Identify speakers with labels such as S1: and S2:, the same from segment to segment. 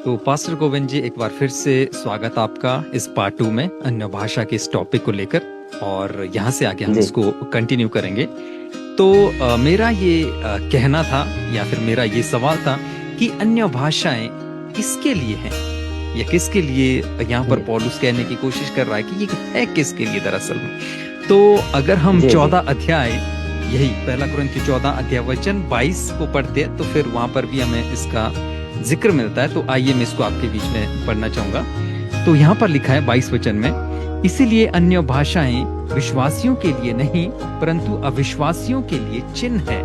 S1: तो पास्टर गोविंद जी, एक बार फिर से स्वागत आपका इस पार्ट 2 में अन्य भाषा के इस टॉपिक को लेकर, और यहाँ से आगे हम
S2: जी
S1: इसको कंटिन्यू करेंगे। तो मेरा ये कहना था या फिर मेरा ये सवाल था कि अन्य भाषाएं किसके लिए हैं या किसके लिए यहाँ पर
S2: जी
S1: पौलुस कहने की कोशिश कर रहा है कि ये है किसके लिए दरअसल में। तो अगर हम
S2: जी
S1: 14 अध्याय, यही पहला कुरिन्थियों 14 अध्याय वचन 22 को पढ़ते हैं तो फिर वहां पर भी हमें इसका जिक्र मिलता है। तो आइए मैं इसको आपके बीच में पढ़ना चाहूंगा। तो यहाँ पर लिखा है 22 वचन में, इसीलिए अन्य भाषाएं विश्वासियों के लिए नहीं परंतु अविश्वासियों के लिए चिन्ह है।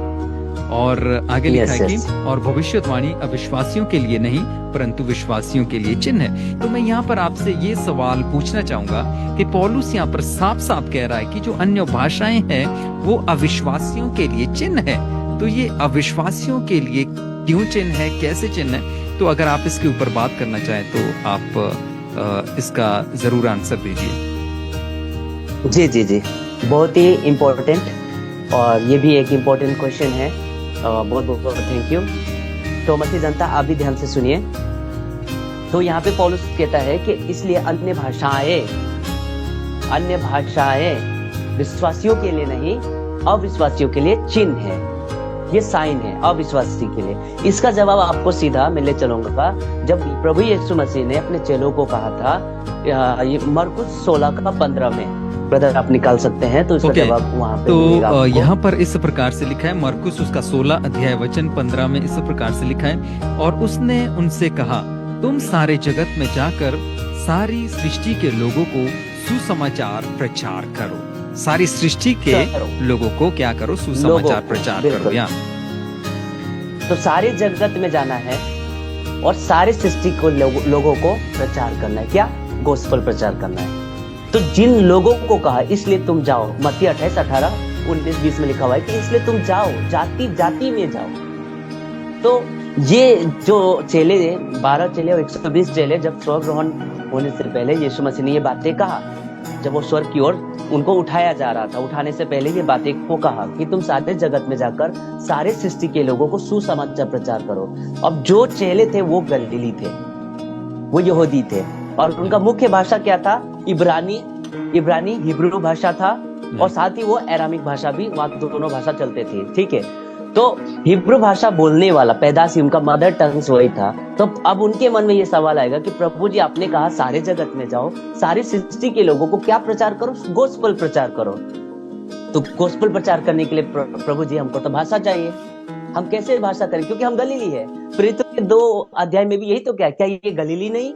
S1: और आगे लिखा
S2: यस
S1: है कि
S2: यस
S1: और भविष्यवाणी अविश्वासियों के लिए नहीं परंतु विश्वासियों के लिए चिन्ह है। तो मैं यहाँ पर आपसे ये सवाल पूछना चाहूंगा कि पौलुस यहाँ पर साफ साफ कह रहा है कि जो अन्य भाषाएं हैं वो अविश्वासियों के लिए चिन्ह है। तो ये अविश्वासियों के लिए क्यों चिन्ह है, कैसे चिन्ह है? तो अगर आप इसके ऊपर बात करना चाहें तो आप इसका जरूर आंसर दीजिए।
S2: जी जी जी बहुत ही इम्पोर्टेंट, और ये भी एक इम्पोर्टेंट क्वेश्चन है। बहुत बहुत थैंक यू। तो मसीह जनता, आप भी ध्यान से सुनिए। तो यहाँ पे पौलुस कहता है कि इसलिए अन्य भाषाएं विश्वासियों के लिए नहीं अविश्वासियों के लिए चिन्ह है, ये साइन है अविश्वासी के लिए। इसका जवाब आपको सीधा मैं ले चलूंगा जब प्रभु यीशु मसीह ने अपने चेलों को कहा था, ये मरकुस 16:15 में। ब्रदर आप निकाल सकते हैं तो इसका जवाब वहां पे मिलेगा
S1: तो
S2: आपको।
S1: यहाँ पर इस प्रकार से लिखा है, मरकुस उसका 16 अध्याय वचन 15 में इस प्रकार से लिखा है, और उसने उनसे कहा, तुम सारे जगत में जाकर सारी सृष्टि के लोगों को सुसमाचार प्रचार करो। सारी सृष्टि के लोगों को क्या करो? सुसमाचार प्रचार करो। या
S2: तो सारे जगत में जाना है और सारे सृष्टि को लोगों को प्रचार करना है। क्या? गोस्पेल प्रचार करना है। तो जिन लोगों को कहा इसलिए तुम जाओ, मत्ती 28, 18, 19, 20 में लिखा हुआ है कि इसलिए तुम जाओ, जाति जाति में जाओ। तो ये जो चेले 12 चेले और 120 चेले जब स्वर्गरोहण होने से पहले यीशु मसीह ने ये बातें कहा, जब वो स्वर्ग की ओर उनको उठाया जा रहा था, उठाने से पहले ये बातें को कहा कि तुम सारे जगत में जाकर सारे सृष्टि के लोगों को सुसमाचार प्रचार करो। अब जो चेले थे वो गलीली थे, वो यहूदी थे, और उनका मुख्य भाषा क्या था? इब्रानी हिब्रू भाषा था, और साथ ही वो अरामिक भाषा भी, वहां दोनों भाषा चलते थे। ठीक है, तो हिब्रू भाषा बोलने वाला पैदाशी उनका मदर टंग्स वही था। तो अब उनके मन में ये सवाल आएगा कि प्रभु जी आपने कहा सारे जगत में जाओ, सारी सृष्टि के लोगों को क्या प्रचार करो? गोस्पेल प्रचार करो। तो गोस्पेल प्रचार करने के लिए प्रभु जी हमको तो भाषा चाहिए, हम कैसे भाषा करें? क्योंकि हम गलीली है। प्रेरितों के 2 अध्याय में भी यही तो क्या ये गलीली नहीं?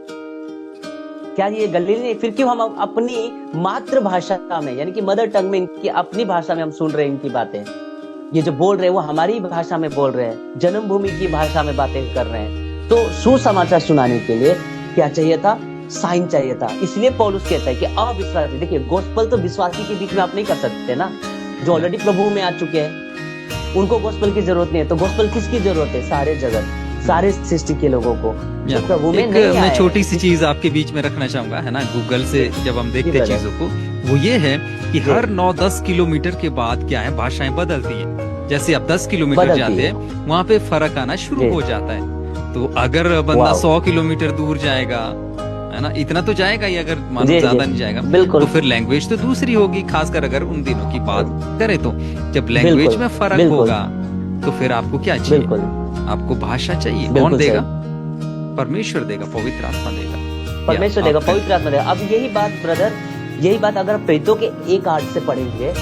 S2: क्या ये गलीली नहीं? फिर क्यों हम अपनी मातृभाषा में, यानी कि मदर टंग में, इनकी अपनी भाषा में हम सुन रहे हैं इनकी बातें? ये जो बोल रहे हैं वो हमारी भाषा में बोल रहे हैं, जन्मभूमि की भाषा में बातें कर रहे हैं। तो सुसमाचार सुनाने के लिए क्या चाहिए था? साइन चाहिए था। इसलिए पौलुस कहता है कि अविश्वासी, देखिए गोस्पेल तो विश्वासी के बीच में आप नहीं कर सकते ना, जो ऑलरेडी प्रभु में आ चुके हैं, उनको गोस्पेल की जरूरत नहीं है। तो गोस्पेल किसकी जरूरत है? सारे जगत, सारे सृष्टि के लोगों को जो प्रभु में नहीं आए।
S1: मैं छोटी सी चीज आपके बीच में रखना चाहूंगा, है ना, गूगल से जब हम देखते हैं चीजों को, वो ये है कि हर 9-10 किलोमीटर के बाद क्या है, भाषाएं बदलती हैं। जैसे आप 10 किलोमीटर जाते हैं वहां पे फर्क आना शुरू हो जाता है। तो अगर बंदा 100 किलोमीटर दूर जाएगा, है ना, इतना तो जाएगा ही, अगर मानो ज्यादा नहीं जाएगा, तो फिर लैंग्वेज तो दूसरी होगी। खासकर अगर उन दिनों की बात करें तो जब लैंग्वेज में फर्क होगा तो फिर आपको क्या चाहिए? आपको भाषा चाहिए। कौन देगा? परमेश्वर देगा, पवित्र आत्मा देगा,
S2: परमेश्वर देगा, पवित्र आत्मा देगा। अब यही बात ब्रदर, यही बात अगर प्रेरितों के 1:8 से पढ़ेंगे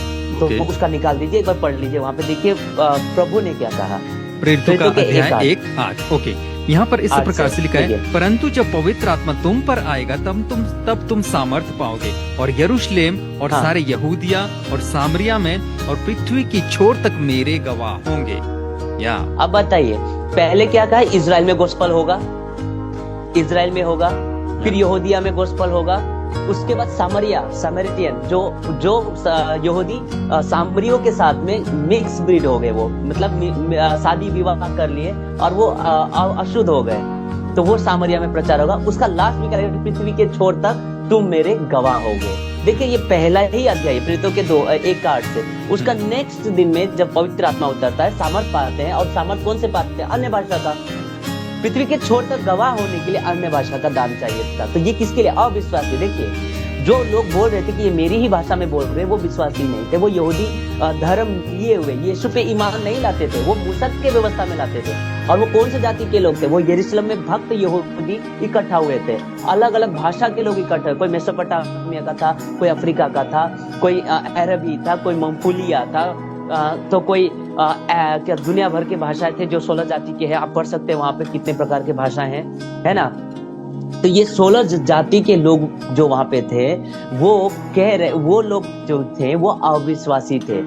S2: तो उसका निकाल दीजिए, एक बार पढ़ लीजिए। वहां पे देखिए प्रभु ने क्या कहा,
S1: प्रेरितों का अध्याय 1:8। ओके, यहाँ पर इस प्रकार से लिखा है, परंतु जब पवित्र आत्मा तुम पर आएगा तब तुम सामर्थ पाओगे, और यरूशलेम और सारे यहूदिया और सामरिया में और पृथ्वी की छोर तक मेरे गवाह होंगे। या
S2: अब बताइए, पहले क्या कहा? इजराइल में गोस्पेल होगा, इजराइल में होगा, फिर यहूदिया में गोस्पेल होगा, उसके बाद सामरियन जो यहूदी सामरियों के साथ में मिक्स ब्रीड हो गए, वो मतलब शादी विवाह कर लिए और वो अशुद्ध हो गए, तो वो सामरिया में प्रचार होगा। उसका लास्ट में क्या रहेगा? पृथ्वी के छोर तक तुम मेरे गवाह होगे। देखिए ये पहला ही अध्याय प्रेरितों के 1:8 से। उसका नेक्स्ट दिन में जब पवित्र आत्मा उतरता है, सामर्थ पाते हैं, और सामर्थ कौन से पाते हैं? अन्य भाषा का। पृथ्वी के छोर तक गवाह होने के लिए अन्य भाषा का दान चाहिए था। तो ये किसके लिए? अविश्वासी। देखिए, जो लोग बोल रहे थे कि ये मेरी ही भाषा में बोल रहे हैं, वो विश्वासी नहीं थे, वो यहूदी धर्म लिए हुए यीशु पे ईमान नहीं लाते थे, वो मूसा के व्यवस्था में लाते थे। और वो कौन से जाति के लोग थे? वो यरूशलेम में भक्त यहूदी इकट्ठा हुए थे, अलग अलग भाषा के लोग इकट्ठे, कोई मेसोपोटामिया का था, कोई अफ्रीका का था, कोई अरबी था, कोई मंफूलिया था, तो कोई क्या दुनिया भर के भाषाएं थे जो 16 जाति के हैं। आप पढ़ सकते हैं वहां पे कितने प्रकार के भाषाएं हैं, है ना। तो ये 16 जाति के लोग जो वहां पे थे, वो कह रहे, वो लोग जो थे वो अविश्वासी थे।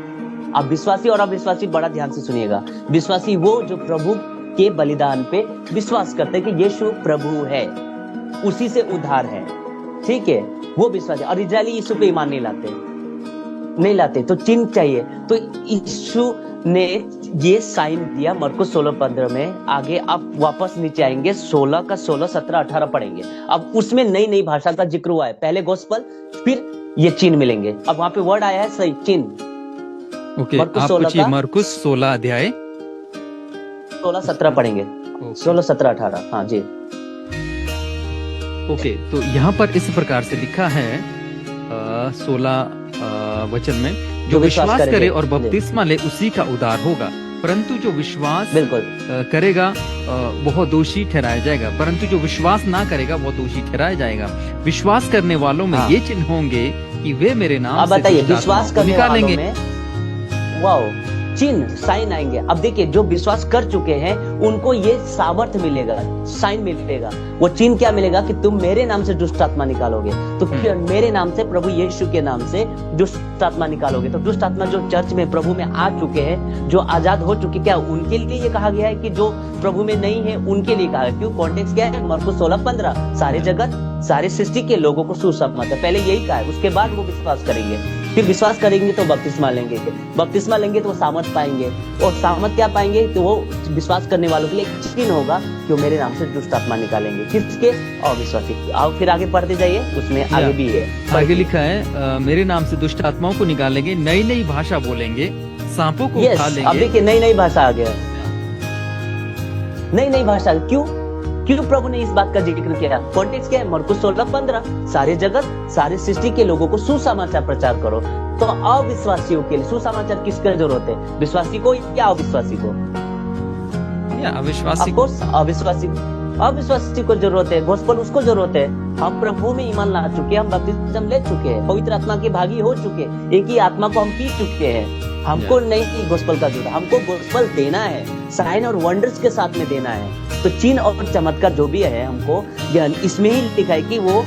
S2: अब विश्वासी और अविश्वासी बड़ा ध्यान से सुनिएगा। विश्वासी वो जो प्रभु के बलिदान पे विश्वास करते हैं कि यीशु प्रभु है, उसी से उद्धार है, ठीक है, वो विश्वासी। और इजरायली यीशु पे ईमान नहीं लाते, तो चिन्ह चाहिए। तो यीशु ने ये साइन दिया मरकुस 16:15 में। आगे आप वापस नीचे आएंगे, 16 का 16, 17, 18 पढ़ेंगे। अब उसमें नई भाषा का जिक्र हुआ है। पहले गोस्पल, फिर ये चिन्ह मिलेंगे। अब वहां पे वर्ड आया है सही, चिन्ह।
S1: ओके, आप पूछिए मरकुस 16 अध्याय
S2: 16, 17 पढ़ेंगे। 16, 17, 18, हाँ जी।
S1: ओके, तो यहाँ पर इस प्रकार से लिखा है 16 वचन में, जो विश्वास करे और बपतिस्मा ले उसी का उद्धार होगा, परंतु जो विश्वास करेगा वह दोषी ठहराया जाएगा, परंतु जो विश्वास ना करेगा वह दोषी ठहराया जाएगा। विश्वास करने वालों में ये चिन्ह होंगे कि वे मेरे नाम से
S2: बताइए, विश्वास करने वालों में वाओ चिन्ह, साइन आएंगे। अब देखिए, जो विश्वास कर चुके हैं उनको ये सामर्थ्य मिलेगा, साइन मिलेगा। वो चिन्ह क्या मिलेगा? कि तुम मेरे नाम से दुष्ट आत्मा निकालोगे। तो फिर मेरे नाम से, प्रभु यीशु के नाम से दुष्ट आत्मा निकालोगे। तो दुष्ट आत्मा जो चर्च में प्रभु में आ चुके हैं, जो आजाद हो चुके, क्या उनके लिए ये कहा गया है कि जो प्रभु में नहीं है उनके लिए कहा है? क्यों? कॉन्टेक्स्ट क्या है? मरकुस 16:15, सारे जगत, सारे सृष्टि के लोगों को सुसमाचार, पहले यही कहा है। उसके बाद वो विश्वास करेंगे, फिर विश्वास करेंगे तो बपतिस्मा लेंगे, बपतिस्मा लेंगे तो वो सामर्थ पाएंगे, और सामर्थ क्या पाएंगे? तो वो विश्वास करने वालों के लिए एक चिन्ह होगा कि वो मेरे नाम से दुष्ट आत्मा निकालेंगे। किसके? अविश्वासी। आओ फिर आगे पढ़ते जाइए, उसमें आगे भी है,
S1: आगे लिखा है मेरे नाम से दुष्ट आत्माओं को निकालेंगे, नई भाषा बोलेंगे, सांपों को खा लेंगे।
S2: अब देखिए, नई भाषा आ गया, नई भाषा। क्यों प्रभु ने इस बात का जिक्र किया? कॉन्टेक्स्ट क्या है? मरकुस 16:15, सारे जगत, सारे सृष्टि के लोगों को सुसमाचार प्रचार करो। तो अविश्वासियों के लिए सुसमाचार किसका जरूरत है? विश्वासी को या अविश्वासी को? अविश्वासी को जरूरत है। गोस्पेल उसको जरूरत है। हम प्रभु में ईमान ला चुके, हम बपतिस्म ले चुके हैं, पवित्र आत्मा के भागी हो चुके, एक ही आत्मा को हम पी चुके हैं। हमको नहीं गोस्पेल का जरूरत, हमको गोस्पेल देना है, साइन और वंडर्स के साथ में देना है। तो चिन्ह और चमत्कार जो भी है, हमको इसमें ही लिखा है कि वो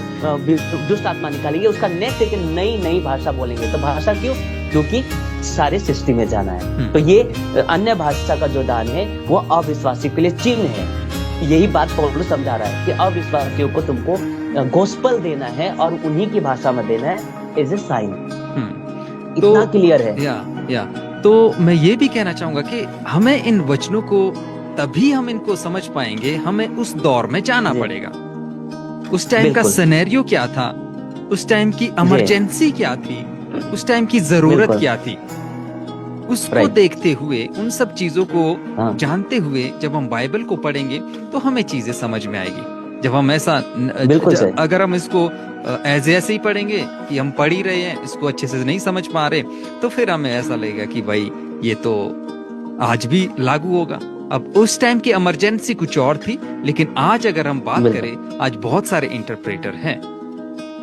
S2: दुष्ट आत्मा निकालेंगे। उसका नेक्स्ट है कि नई भाषा बोलेंगे। तो भाषा क्यों? क्योंकि सारे सृष्टि में जाना है। तो ये अन्य भाषा का जो दान है वो अविश्वासी के लिए चिन्ह है। यही बात पौलुस समझा रहा है कि अविश्वासियों को तुमको गोस्पेल देना है और उन्हीं की भाषा में देना है एज ए साइन। इतना क्लियर है।
S1: तो मैं ये भी कहना चाहूंगा कि हमें इन वचनों को तभी हम इनको समझ पाएंगे, हमें उस दौर में जाना पड़ेगा। उस टाइम का सिनेरियो क्या था, उस टाइम की इमरजेंसी क्या थी, उस टाइम की जरूरत क्या थी, उसको देखते हुए, उन सब चीजों को जानते हुए जब हम बाइबल को पढ़ेंगे तो हमें चीजें समझ में आएगी। जब हम ऐसा अगर हम इसको ऐसे ही पढ़ेंगे कि हम पढ़ ही रहे हैं, इसको अच्छे से नहीं समझ पा रहे, तो फिर हमें ऐसा लगेगा कि भाई ये तो आज भी लागू होगा। अब उस टाइम की इमरजेंसी कुछ और थी, लेकिन आज अगर हम बात करें, आज बहुत सारे इंटरप्रेटर हैं,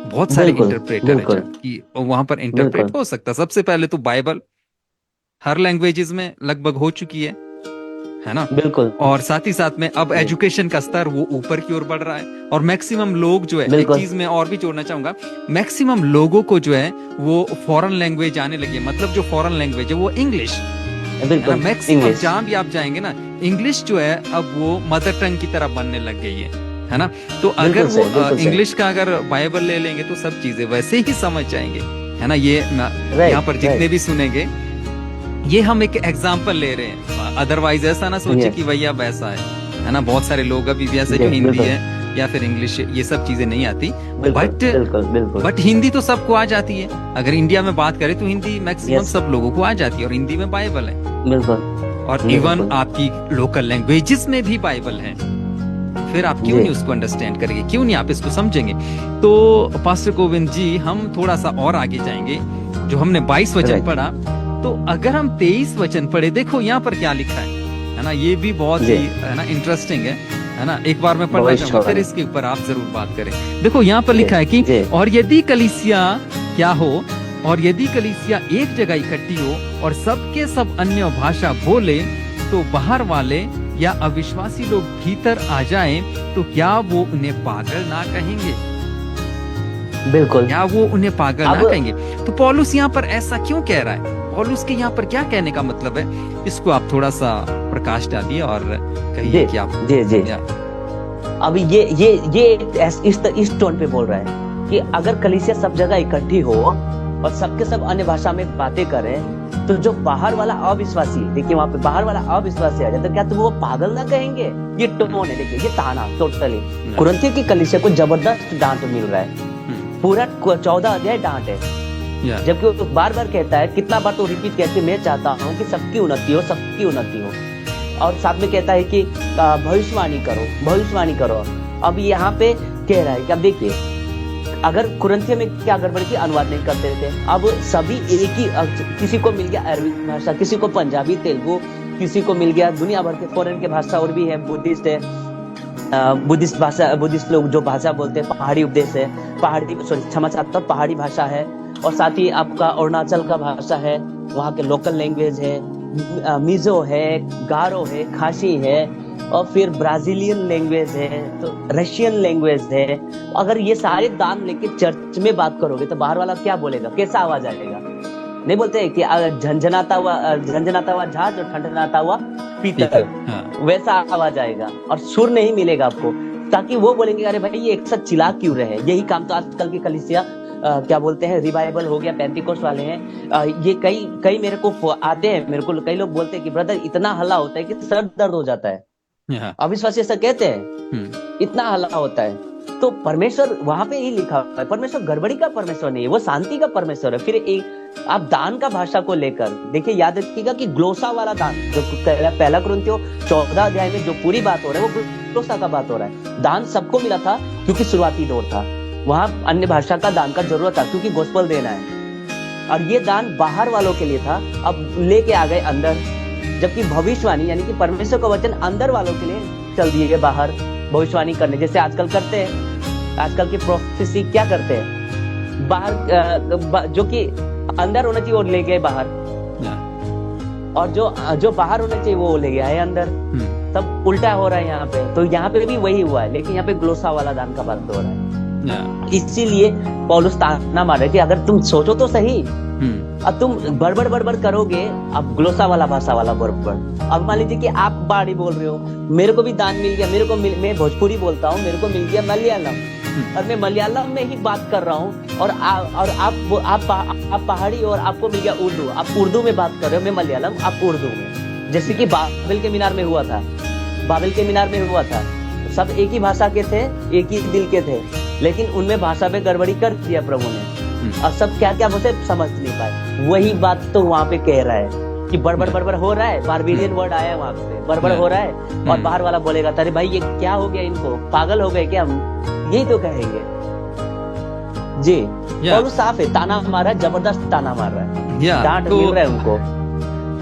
S1: बहुत सारे इंटरप्रेटर हैं कि वहां पर इंटरप्रेट हो सकता। सबसे पहले तो बाइबल हर लैंग्वेजेस में लगभग हो चुकी है ना?
S2: बिल्कुल।
S1: और साथ ही साथ में अब एजुकेशन का स्तर वो ऊपर की ओर बढ़ रहा है, और मैक्सिमम लोग जो है, एक चीज में और भी जोड़ना चाहूंगा, मैक्सिमम लोगों को जो है वो फॉरेन लैंग्वेज आने लगी है। मतलब जो फॉरेन लैंग्वेज है वो इंग्लिश, मैक्सिमम जहां भी आप जाएंगे ना, इंग्लिश जो है अब वो मदर टंग की तरह बनने लग गई है ना? तो अगर वो इंग्लिश का अगर बाइबल ले लेंगे तो सब चीजें वैसे ही समझ जाएंगे, है ना? ये यहाँ पर जितने भी सुनेंगे, ये हम एक एग्जाम्पल ले रहे हैं, अदरवाइज ऐसा ना सोचे कि भैया वैसा है ना? बहुत सारे लोग अभी भी ऐसे जो हिंदी है या फिर इंग्लिश, ये सब चीजें नहीं आती, बट हिंदी तो सबको आ जाती है। अगर इंडिया में बात करें तो हिंदी मैक्सिमम सब लोगों को आ जाती है, और हिंदी में बाइबल है, और इवन आपकी लोकल लैंग्वेजेस में भी बाइबल है, फिर आप क्यों
S2: जी।
S1: नहीं उसको अंडरस्टैंड करेंगे, क्यों नहीं आप इसको समझेंगे। तो पास्टर गोविंद जी, हम थोड़ा सा और आगे जाएंगे। जो हमने 22 वचन
S2: Right.
S1: पढ़ा, तो अगर हम 23 वचन पढ़े, देखो यहाँ पर क्या लिखा है ना, ये भी बहुत
S2: जी।
S1: ही है ना इंटरेस्टिंग है ना। एक बार मैं पढ़ना
S2: बहुत
S1: चाहूंगा, फिर
S2: शौक है।
S1: इसके ऊपर आप जरूर बात करें। देखो यहाँ पर लिखा है कि
S2: जी।
S1: और यदि कलीसिया क्या हो, और यदि कलीसिया एक जगह इकट्ठी हो और सबके सब अन्य भाषा बोले, तो बाहर वाले या अविश्वासी लोग भीतर आ जाएं, तो क्या वो उन्हें पागल ना कहेंगे?
S2: बिल्कुल।
S1: क्या वो उन्हें पागल ना
S2: अब-
S1: कहेंगे? तो पौलुस यहाँ पर ऐसा क्यों कह रहा है? पौलुस के यहाँ पर क्या कहने का मतलब है? इसको आप थोड़ा सा प्रकाश डालिए और कहिए
S2: जी
S1: कि आप
S2: जी
S1: या,
S2: अब ये इस टोन पे बोल रहा है कि अगर कलीसिया सब जगह इकट्ठी हो और सबके सब अन्य भाषा में बातें करें, तो जो बाहर वाला अविश्वासी, देखिए वहां पे बाहर वाला अविश्वासी आ जाए, तो क्या तुम वो पागल ना कहेंगे? ये टोन है, देखिए ये ताना टोटली कुरिन्थियों की कलीसिया को जबरदस्त डांट मिल रहा है। पूरा 14 अध्याय डांट है,
S1: या,
S2: जबकि वो बार बार कहता है, कितना बार तो रिपीट कहते, मैं चाहता हूँ कि सबकी उन्नति हो, सबकी उन्नति हो। और साथ में कहता है कि भविष्यवाणी करो। अब यहाँ पे कह रहा है कि अब देखिए, अगर कुरिन्थियों में क्या गड़बड़ की, अनुवाद नहीं करते थे। अब सभी एक ही, किसी को मिल गया अरबी भाषा, किसी को पंजाबी, तेलुगु, किसी को मिल गया दुनिया भर के फॉरेन के भाषा, और भी है बुद्धिस्ट है, बुद्धिस्ट भाषा, बुद्धिस्ट लोग जो भाषा बोलते हैं, पहाड़ी उपदेश है, क्षमा चाहता हूं, पहाड़ी भाषा है। और साथ ही आपका अरुणाचल का भाषा है, वहाँ के लोकल लैंग्वेज है, मिजो है, गारो है, खासी है, और फिर ब्राजीलियन लैंग्वेज है, तो रशियन लैंग्वेज है। अगर ये सारे दान लेके चर्च में बात करोगे, तो बाहर वाला क्या बोलेगा? कैसा आवाज आएगा? नहीं बोलते हैं कि झंझनाता हुआ जहाज और ठंडनाता हुआ पीतल,
S1: हाँ,
S2: वैसा आवाज आएगा और सुर नहीं मिलेगा आपको, ताकि वो बोलेंगे अरे भाई ये एक साथ चिल्ला क्यों रहे। यही काम तो आजकल की कलीसिया क्या बोलते हैं, रिवाइवल हो गया, पेंटिकोस्ट वाले हैं, ये कई मेरे को आते हैं, मेरे को कई लोग बोलते हैं कि ब्रदर इतना हल्ला होता है कि सर दर्द हो जाता है।
S1: या,
S2: अविश्वासी ऐसा कहते हैं, इतना हल्ला होता है। तो परमेश्वर वहां पे ही लिखा हुआ है, परमेश्वर गड़बड़ी का परमेश्वर नहीं है, वो शांति का परमेश्वर है। फिर एक आप दान का भाषा को लेकर देखिए, याद रखिएगा कि ग्लोसा वाला दान, जो पहला कुरिन्थियों 14 अध्याय में जो पूरी बात हो रहा है, वो ग्लोसा का बात हो रहा है। दान सबको मिला था क्योंकि शुरुआती दौर था, वहां अन्य भाषा का दान का जरूरत था क्योंकि गोस्पेल देना है, और ये दान बाहर वालों के लिए था। अब लेके आ गए अंदर, जबकि भविष्यवाणी यानी कि परमेश्वर का वचन अंदर वालों के लिए चल दिए गए बाहर भविष्यवाणी करने, जैसे आजकल करते हैं। आजकल की प्रोफेसी क्या करते हैं, बाहर जो कि अंदर होना चाहिए वो ले गए बाहर,
S1: या,
S2: और जो बाहर होना चाहिए वो ले गया है अंदर। सब उल्टा हो रहा है यहाँ पे। तो यहाँ पे भी वही हुआ है, लेकिन यहाँ पे ग्लोसा वाला दान का बात हो रहा है।
S1: या,
S2: इसीलिए पौलुस ताना मार रहे कि अगर तुम सोचो तो सही, अब तुम बड़बड़ करोगे, अब ग्लोसा वाला भाषा वाला बड़बड़। अब मान लीजिए कि आप बाड़ी बोल रहे हो, मेरे को भी दान मिल गया, मैं भोजपुरी बोलता हूँ, मेरे को मिल गया मलयालम, और मैं मलयालम में ही बात कर रहा हूँ, और आप पहाड़ी, और आपको मिल गया उर्दू, आप उर्दू में बात कर रहे हो, मैं मलयालम, आप उर्दू में। जैसे कि बाबेल के मीनार में हुआ था, सब एक ही भाषा के थे, एक ही दिल के थे, लेकिन उनमें भाषा में गड़बड़ी कर दिया प्रभु ने, और सब क्या क्या मुझे समझ नहीं पाए। वही बात तो वहाँ पे कह रहा है कि बड़बड़ हो रहा है, बारबेरियन वर्ड आया है वहाँ पे, बड़बड़ हो रहा है, और बाहर वाला बोलेगा अरे भाई ये क्या हो गया, इनको पागल हो गए क्या हम, यही तो कहेंगे। जी पौलुस साफ है, ताना मार रहा है, जबरदस्त ताना मार रहा है, डांट मिल रहा है उनको।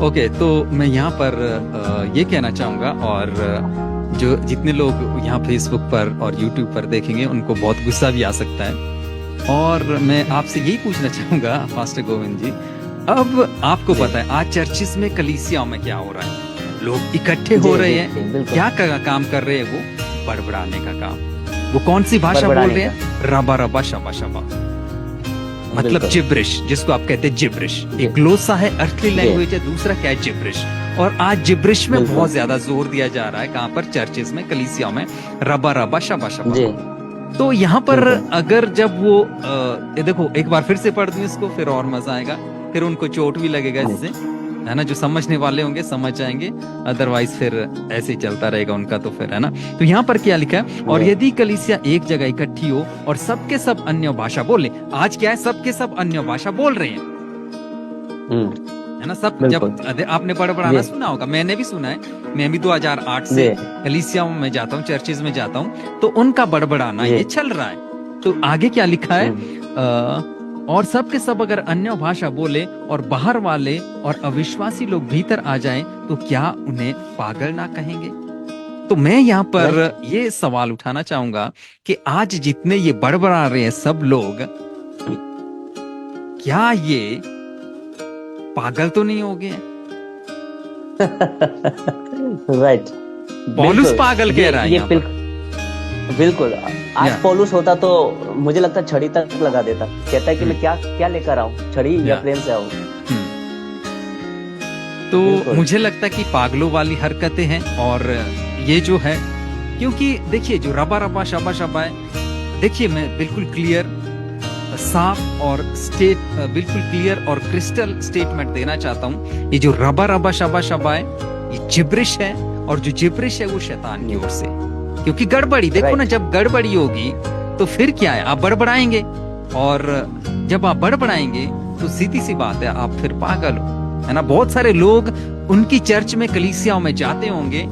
S1: ओके, तो मैं यहाँ पर ये कहना चाहूंगा, और जो जितने लोग यहाँ फेसबुक पर और यूट्यूब पर देखेंगे उनको बहुत गुस्सा भी आ सकता है, और मैं आपसे यही पूछना चाहूंगा पास्टर गोविंद जी, अब आपको पता है आज चर्चिस में, कलीसियाओं में क्या हो रहा है, लोग इकट्ठे हो रहे हैं, क्या काम कर रहे हैं, वो बड़बड़ाने का काम। वो कौन सी भाषा बोल रहे हैं? रबा रबा शबा शबा, मतलब जिब्रिश, जिसको आप कहते हैं जिब्रिश। एक ग्लोसा है, अर्थली लैंग्वेज है, दूसरा क्या है, जिब्रिश। और आज जिब्रिश में बहुत ज्यादा जोर दिया जा रहा है, कहाँ पर? चर्चेस में, कलीसियाओं में, रबा रबा शबा शबा। तो यहाँ पर अगर जब वो देखो, एक बार फिर से पढ़ दूं इसको, फिर और मजा आएगा, फिर उनको चोट भी लगेगा इससे, है ना। जो समझने वाले होंगे समझ जाएंगे, अदरवाइज फिर ऐसे ही चलता रहेगा उनका, तो फिर है ना। तो यहाँ पर क्या लिखा है? और यदि कलीसिया एक जगह इकट्ठी हो और सबके सब अन्य भाषा बोले। आज क्या है? सबके सब अन्य भाषा बोल रहे हैं, है ना। सब
S2: बिल्कुल।
S1: जब आपने बड़बड़ाना
S2: जी।
S1: सुना होगा, मैंने भी सुना है, मैं भी 2008 से
S2: जी।
S1: कलीसियाओं में जाता हूँ, चर्चेज में जाता हूँ, तो उनका बड़बड़ाना
S2: जी।
S1: ये चल रहा है। तो आगे क्या लिखा है, और सब के सब अगर अन्य भाषा बोले और बाहर वाले और अविश्वासी लोग भीतर आ जाएं तो क्या उन्हें पागल ना कहेंगे। तो मैं यहाँ पर ये सवाल उठाना चाहूंगा कि आज जितने ये बड़बड़ा रहे हैं सब लोग, क्या ये पागल तो नहीं हो गए?
S2: राइट।
S1: पौलुस पागल कह रहा है यहाँ पर।
S2: बिल्कुल। आज
S1: या।
S2: पौलुस होता तो मुझे लगता है छड़ी तक लगा देता। कहता है कि मैं क्या क्या लेकर आऊं, छड़ी या
S1: या।
S2: प्रेम से आऊं।
S1: तो
S2: बिल्कुल।
S1: मुझे लगता है कि पागलों वाली हरकतें हैं, और ये जो है, क्योंकि देखिए जो रबा रबा शबा शबा है, देखिए मैं बिल्कुल क्लियर, साफ और बिल्कुल क्लियर और क्रिस्टल स्टेटमेंट देना चाहता हूँ। ये जो रबा रबा शबा शबा है, ये जिब्रिश है, और जो जिब्रिश है वो शैतान की ओर से। क्योंकि गड़बड़ी, देखो ना, जब गड़बड़ी होगी तो फिर क्या है, आप बड़बड़ाएंगे, और जब आप बड़बड़ाएंगे तो सीधी सी बात है आप फिर पागल हो, है ना। बहुत सारे लोग उनकी चर्च में कलीसियाओं में जाते होंगे,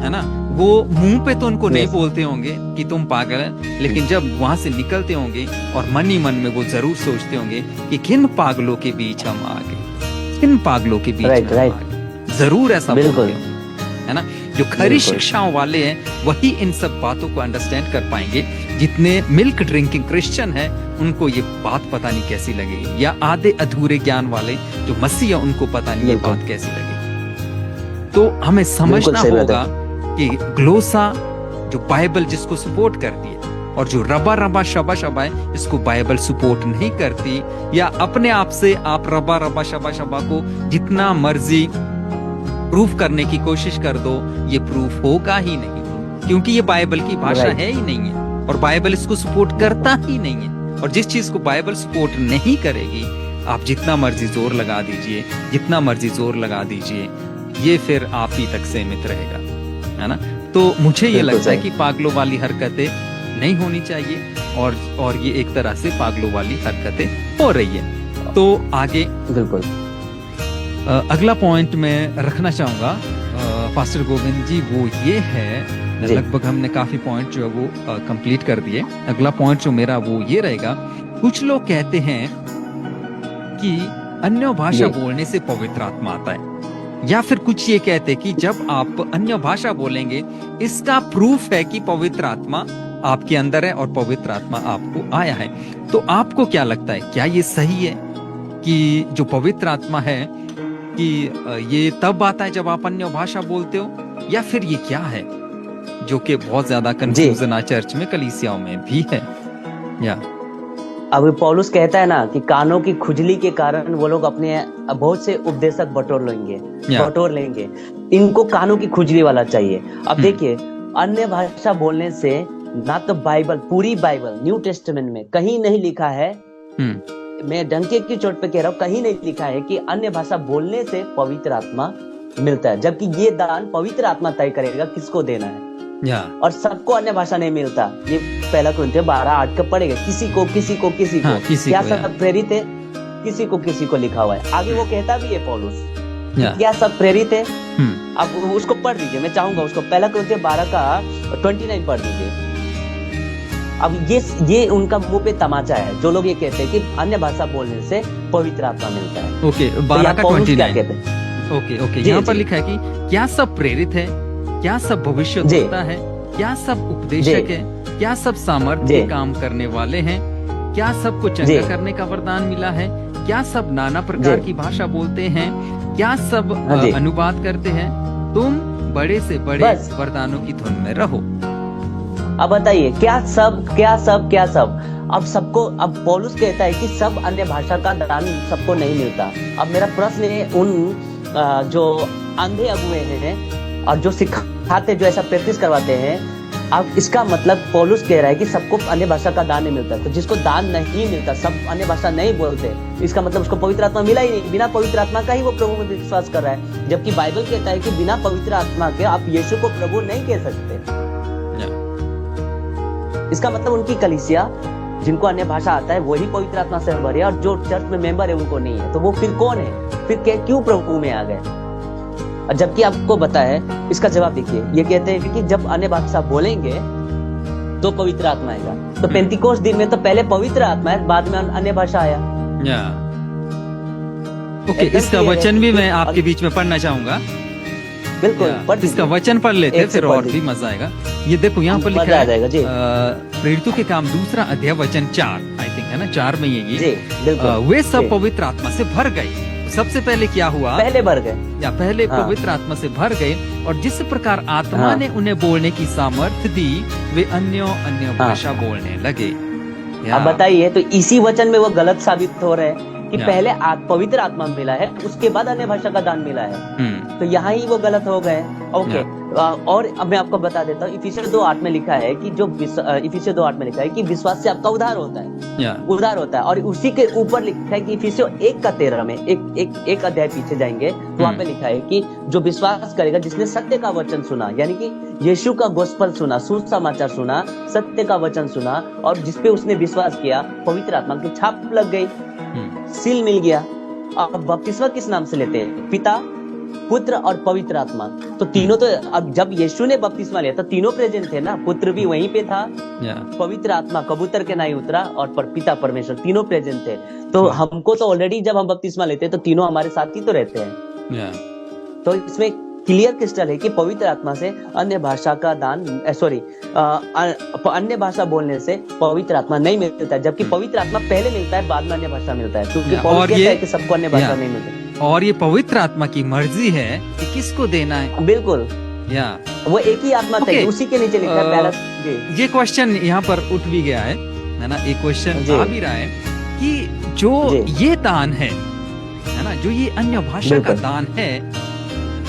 S1: है ना, वो मुंह पे तो उनको नहीं बोलते होंगे कि तुम पागल है, लेकिन जब वहां से निकलते होंगे और मन ही मन में वो जरूर सोचते होंगे कि किन पागलों के बीच हम आ गए, किन पागलों के बीच में हम आ गए। जरूर ऐसा बोलते होंगे, है ना। जो खरी शिक्षाओं वाले हैं वही इन सब बातों को अंडरस्टैंड कर पाएंगे। जितने मिल्क ड्रिंकिंग क्रिश्चियन हैं उनको ये बात पता नहीं कैसी लगेगी, या आधे अधूरे ज्ञान वाले जो मसीह है उनको पता नहीं ये बात कैसी लगेगी। तो हमें समझना होगा कि ग्लोसा जो बाइबल जिसको सपोर्ट करती है, और जो रबा रबा शबा शबा है इसको बाइबल सपोर्ट नहीं करती, या अपने आप से आप रबा रबा शबा शबा को जितना मर्जी प्रूफ करने की कोशिश कर दो, ये प्रूफ होगा ही नहीं, क्योंकि ये बाइबल की भाषा है ही नहीं है, और बाइबल इसको सपोर्ट करता ही नहीं है। और जिस चीज को बाइबल सपोर्ट नहीं करेगी, आप जितना मर्जी जोर लगा दीजिए, जितना मर्जी जोर लगा दीजिए, ये फिर आप ही तक सीमित रहेगा, है ना। तो मुझे ये लगता है कि पागलों वाली हरकतें नहीं होनी चाहिए, और ये एक तरह से पागलों वाली हरकतें हो रही है। तो आगे
S2: बिल्कुल
S1: अगला पॉइंट मैं रखना चाहूंगा पास्टर गोविंद जी, वो ये है, लगभग हमने काफी पॉइंट जो है वो कंप्लीट कर दिए। अगला पॉइंट जो मेरा वो ये रहेगा, कुछ लोग कहते हैं कि अन्य भाषा बोलने से पवित्र आत्मा आता है, या फिर कुछ ये कहते हैं कि जब आप अन्य भाषा बोलेंगे इसका प्रूफ है कि पवित्र आत्मा आपके अंदर है और पवित्र आत्मा आपको आया है। तो आपको क्या लगता है, क्या ये सही है कि जो पवित्र आत्मा है कि ये तब आता है जब आप अन्य भाषा बोलते हो, या फिर ये क्या है, जो कि बहुत ज्यादा कंफ्यूजन है चर्च में, कलीसियाओं में भी है। या
S2: अभी पौलुस कहता है ना कि कानों की खुजली के कारण वो लोग अपने बहुत से उपदेशक बटोर लेंगे, इनको कानों की खुजली वाला चाहिए। अब देखिए, अन्य भाषा बोलने से ना तो बाइबल, पूरी बाइबल न्यू टेस्टामेंट में कहीं नहीं लिखा है, मैं डंके की चोट पे कह रहा हूँ, कहीं नहीं लिखा है कि अन्य भाषा बोलने से पवित्र आत्मा मिलता है, जबकि ये दान पवित्र आत्मा तय करेगा किसको देना है। और सबको अन्य भाषा नहीं मिलता। ये पहला कुरिन्थियों 12:8 का पढ़ेगा, किसी को क्या सब प्रेरित है, किसी को लिखा हुआ है। आगे वो कहता भी है पौलुस, क्या सब प्रेरित है। अब उसको पढ़ लीजिए, मैं चाहूंगा उसको, पहला कुरिन्थियों 12:29 पढ़ लीजिए। अब ये उनका मुंह पे तमाचा है, जो लोग ये कहते हैं कि अन्य भाषा बोलने से पवित्र आत्मा मिलता है।
S1: ओके, 12:29 ओके, यहाँ पर लिखा है कि क्या सब प्रेरित है, क्या सब भविष्यद्वक्ता है, क्या सब उपदेशक है, क्या सब सामर्थ्य के काम करने वाले हैं, क्या सबको चंगा करने का वरदान मिला है, क्या सब नाना प्रकार की भाषा बोलते हैं, क्या सब अनुवाद करते हैं। तुम बड़े से बड़े वरदानों की धुन में रहो।
S2: अब बताइए, क्या सब अब सबको, अब पौलुस कहता है कि सब अन्य भाषा का दान सबको नहीं मिलता। अब मेरा प्रश्न है, उन जो अंधे अगुए हैं और जो सिखाते, जो ऐसा प्रैक्टिस करवाते हैं, अब इसका मतलब पौलुस कह रहा है कि सबको अन्य भाषा का दान नहीं मिलता। तो जिसको दान नहीं मिलता, सब अन्य भाषा नहीं बोलते, इसका मतलब उसको पवित्र आत्मा मिला ही नहीं। बिना पवित्र आत्मा का ही वो प्रभु में विश्वास कर रहा है, जबकि बाइबल कहता है कि बिना पवित्र आत्मा के आप यीशु को प्रभु नहीं कह सकते। इसका मतलब उनकी कलीसिया जिनको अन्य भाषा आता है वही पवित्र आत्मा से भरे, और जो चर्च में मेंबर है उनको नहीं है, तो वो फिर कौन है? फिर क्यों प्रभु में आ गए? और जबकि आपको पता है, इसका जवाब देखिए, ये कहते हैं कि जब अन्य भाषा बोलेंगे तो पवित्र आत्मा आएगा। तो पेंतिकोस्त दिन में तो पहले पवित्र आत्मा है, बाद में अन्य भाषा आया।
S1: ओके, इसका वचन भी मैं आपके बीच में पढ़ना चाहूंगा।
S2: बिल्कुल,
S1: इसका वचन पढ़ लेते फिर और भी मजा आएगा। ये देखो यहाँ पर लिखा है प्रेरितों के काम 2 अध्याय वचन 4, आई थिंक है ना, 4 में ये वे सब पवित्र आत्मा से भर गए। सबसे पहले क्या हुआ?
S2: पहले भर गए,
S1: या पहले पवित्र आत्मा से भर गए, और जिस प्रकार आत्मा ने उन्हें बोलने की सामर्थ्य दी, वे अन्य भाषा बोलने लगे।
S2: अब बताइए, तो इसी वचन में वो गलत साबित हो रहे हैं कि पहले पवित्र आत्मा मिला है, उसके बाद अन्य भाषा का दान मिला है। तो यहाँ ही वो गलत हो गए। ओके, और अब मैं आपको बता देता हूँ, इफिसियंस 2:8 में लिखा है कि इफिसियंस 2:8 में लिखा है कि विश्वास से आपका उद्धार होता है, उद्धार होता है। और उसी के ऊपर लिखा है कि इफिसियंस 1:13 में, एक अध्याय पीछे जाएंगे तो वहाँ पे लिखा है कि जो विश्वास करेगा, जिसने सत्य का वचन सुना, यानी कि यीशु का गोस्पल सुना, सुसमाचार सुना, सत्य का वचन सुना, और जिसपे उसने विश्वास किया, पवित्र आत्मा की छाप लग गई, सील मिल गया। अब बपतिस्मा किस नाम से लेते हैं? पिता, पुत्र और पवित्र आत्मा। तो तीनों तो, अब जब यीशु ने बपतिस्मा लिया तो तीनों प्रेजेंट थे ना, पुत्र भी वहीं पे था, पवित्र आत्मा कबूतर के नाई उतरा, और पिता परमेश्वर तीनों प्रेजेंट थे। तो हमको तो ऑलरेडी जब हम बपतिस्मा लेते हैं तो तीनों हमारे साथ ही तो रहते हैं। तो इसमें क्लियर क्रिस्टल है कि पवित्र आत्मा से अन्य भाषा का दान, अन्य भाषा बोलने से पवित्र आत्मा नहीं मिलता है, जबकि पवित्र आत्मा पहले मिलता है, बाद में अन्य भाषा मिलता है, क्योंकि पौलुस कहता है कि सबको अन्य भाषा नहीं मिलती।
S1: और ये पवित्र आत्मा की मर्जी है कि किसको देना है।
S2: बिल्कुल, वो एक ही आत्मा था, उसी के नीचे लिखा है पहला।
S1: ये क्वेश्चन यहाँ पर उठ भी गया है ना, एक क्वेश्चन आ भी रहा है कि जो ये दान है ना, जो ये अन्य भाषा का दान है,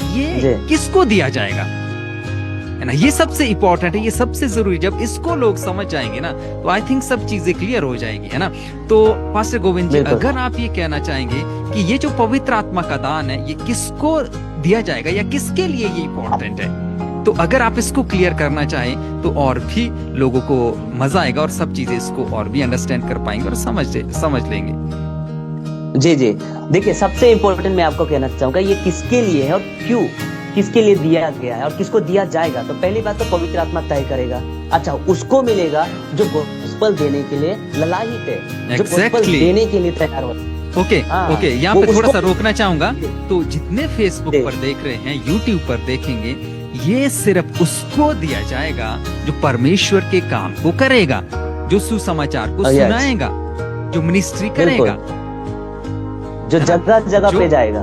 S1: ये किसको दिया जाएगा, है ना? ये सबसे इम्पोर्टेंट है, ये सबसे जरूरी। जब इसको लोग समझ जाएंगे ना, तो आई थिंक सब चीजें क्लियर हो जाएगी, है ना? तो पास्टर गोविंद जी, अगर आप ये कहना चाहेंगे कि ये जो पवित्र आत्मा का दान है, ये किसको दिया जाएगा या किसके लिए ये इम्पोर्टेंट है, तो अगर आप इसको क्लियर करना चाहें तो और भी लोगों को मजा आएगा, और सब चीजें इसको और भी अंडरस्टैंड कर पाएंगे और समझ लेंगे।
S2: जी, देखिए, सबसे इम्पोर्टेंट मैं आपको कहना चाहूंगा, ये किसके लिए है और क्यों, किसके लिए दिया गया है और किसको दिया जाएगा। तो पहली बात तो पवित्र आत्मा तय करेगा। अच्छा, उसको मिलेगा जो गोस्पल देने के लिए ललायित है, जो गोस्पल देने के लिए तैयार हो।
S1: ओके, यहाँ पे थोड़ा सा रोकना चाहूंगा। तो जितने फेसबुक पर देख रहे हैं, यूट्यूब पर देखेंगे, ये सिर्फ उसको दिया जाएगा जो परमेश्वर के काम को करेगा, जो सुसमाचार को सुनाएगा, जो मिनिस्ट्री करेगा,
S2: जो जगह जगह पे जाएगा।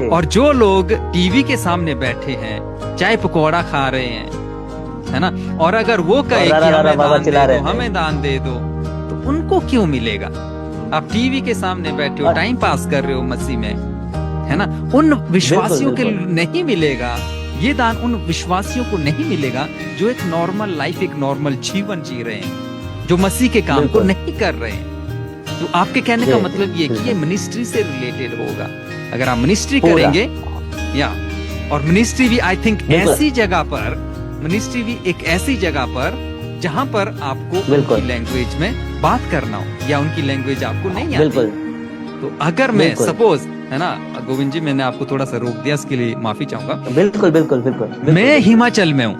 S1: और जो लोग टीवी के सामने बैठे हैं, चाय पकौड़ा खा रहे हैं, है ना, और अगर वो कहे कि हमें दान दे दो, तो उनको क्यों मिलेगा? आप टीवी के सामने बैठे हो, टाइम पास कर रहे हो मसीह में, है ना? उन विश्वासियों के नहीं मिलेगा ये दान, उन विश्वासियों को नहीं मिलेगा जो एक नॉर्मल लाइफ, एक नॉर्मल जीवन जी रहे हैं, जो मसीह के काम को नहीं कर रहे हैं। तो आपके कहने का मतलब ये कि ये मिनिस्ट्री से रिलेटेड होगा। अगर आप मिनिस्ट्री करेंगे, और मिनिस्ट्री भी आई थिंक ऐसी जगह पर, मिनिस्ट्री भी एक ऐसी जगह पर जहां पर आपको उनकी लैंग्वेज में बात करना हो, या उनकी लैंग्वेज आपको नहीं आती। तो अगर मैं सपोज, है ना गोविंद जी, मैंने आपको थोड़ा सा रोक दिया, इसके लिए माफी चाहूंगा।
S2: बिल्कुल।
S1: मैं हिमाचल में हूँ,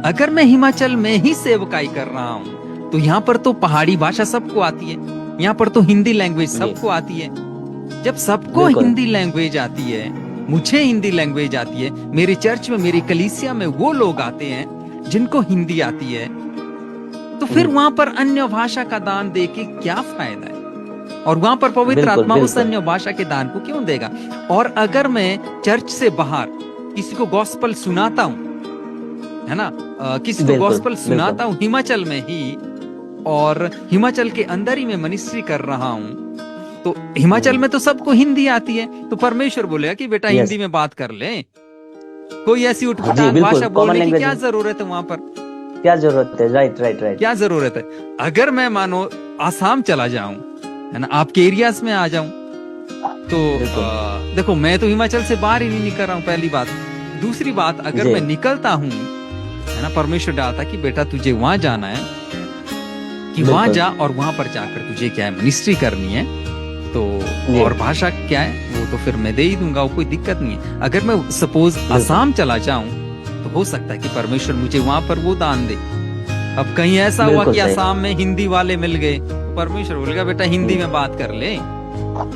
S1: अगर मैं हिमाचल में ही सेवकाई कर रहा हूँ, तो यहाँ पर तो पहाड़ी भाषा सबको आती है, यहाँ पर तो हिंदी लैंग्वेज सबको आती है। जब सबको हिंदी लैंग्वेज आती है, मुझे हिंदी लैंग्वेज आती है, मेरे चर्च में, मेरी कलीसिया में वो लोग आते हैं जिनको हिंदी आती है, तो फिर वहां पर अन्य भाषा का दान दे के क्या फायदा है? और वहां पर पवित्र आत्मा उस अन्य भाषा के दान को क्यों देगा? और अगर मैं चर्च से बाहर किसी को गॉस्पल सुनाता हूँ, है ना, किसी को गॉस्पल सुनाता हूँ हिमाचल में ही, और हिमाचल के अंदर ही मैं मिनिस्ट्री कर रहा हूँ, तो हिमाचल में तो सबको हिंदी आती है, तो परमेश्वर बोलेगा कि बेटा हिंदी में बात कर ले। कोई ऐसी उठपटांग भाषा बोलने की क्या जरूरत है? वहां पर
S2: क्या जरूरत है? राइट।
S1: क्या जरूरत है? अगर मैं मानो आसाम चला जाऊं, है ना, आपके एरियाज में आ जाऊं, तो देखो, मैं तो हिमाचल से बाहर ही नहीं निकल रहा हूँ, पहली बात। दूसरी बात, अगर मैं निकलता हूँ, है ना, परमेश्वर डालता कि बेटा तुझे वहां जाना है, कि वहां
S2: बिल्कुल।
S1: जा और वहां पर जाकर तुझे क्या है मिनिस्ट्री करनी है। तो
S2: जी।
S1: और भाषा क्या है वो तो फिर मैं दे ही दूंगा, वो कोई दिक्कत नहीं है। अगर मैं सपोज असम चला जाऊं तो हो सकता है कि परमेश्वर मुझे वहां पर वो दान दे। अब कहीं ऐसा हुआ
S2: बिल्कुल
S1: कि
S2: सही।
S1: असम में हिंदी वाले मिल गए, तो परमेश्वर बोलेगा बेटा हिंदी में बात कर ले,